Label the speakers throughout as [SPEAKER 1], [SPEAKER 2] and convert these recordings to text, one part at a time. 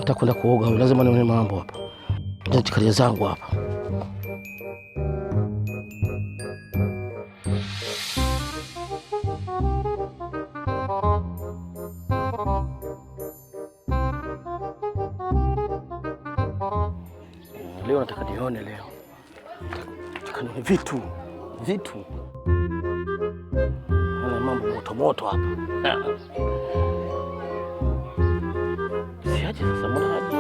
[SPEAKER 1] Nitakwenda kuoga, lazima nione mambo hapa. Ndio chikalia zangu hapa. Leo nataka nione leo. Nataka nione vitu. Ana mambo moto hapa. Siaje sasa mbona haji?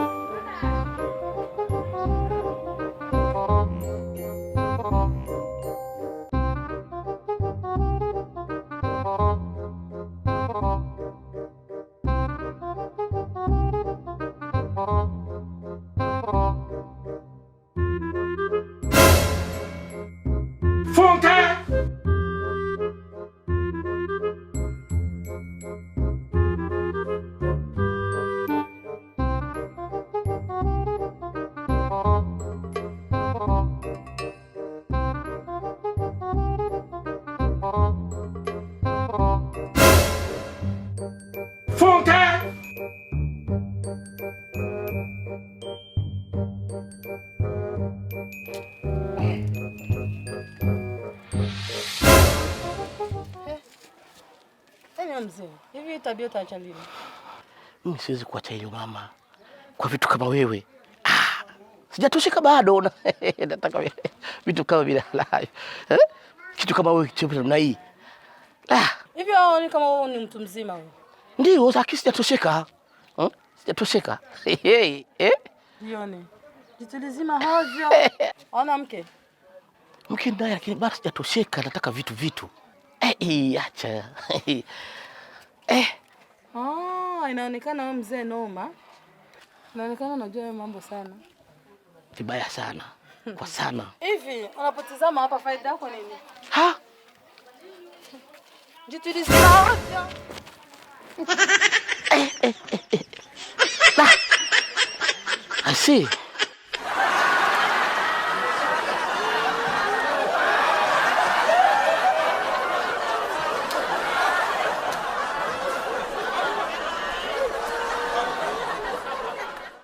[SPEAKER 2] Mzee, hivi tabia utaacha lini?
[SPEAKER 1] Mimi siwezi kuacha hiyo mama. Kwa vitu kama wewe. Sijatosheka bado. Nataka vitu kama bila hayo. Kitu kama wewe kitu namna hii.
[SPEAKER 2] Hivi wao ni kama wewe ni mtu mzima wewe.
[SPEAKER 1] Ndio, sasa sijatosheka. Sijatosheka.
[SPEAKER 2] Jione. Jitulizima hovyo. Ona mke.
[SPEAKER 1] Mke naye lakini bado sijatosheka, nataka vitu. Acha.
[SPEAKER 2] Inaonekana wewe mzee noma. Inaonekana unajua mambo sana.
[SPEAKER 1] Vibaya sana. Kwa sana.
[SPEAKER 2] Hivi, unapotazama hapa faida yako nini? Jitulizima hovyo.
[SPEAKER 1] I see.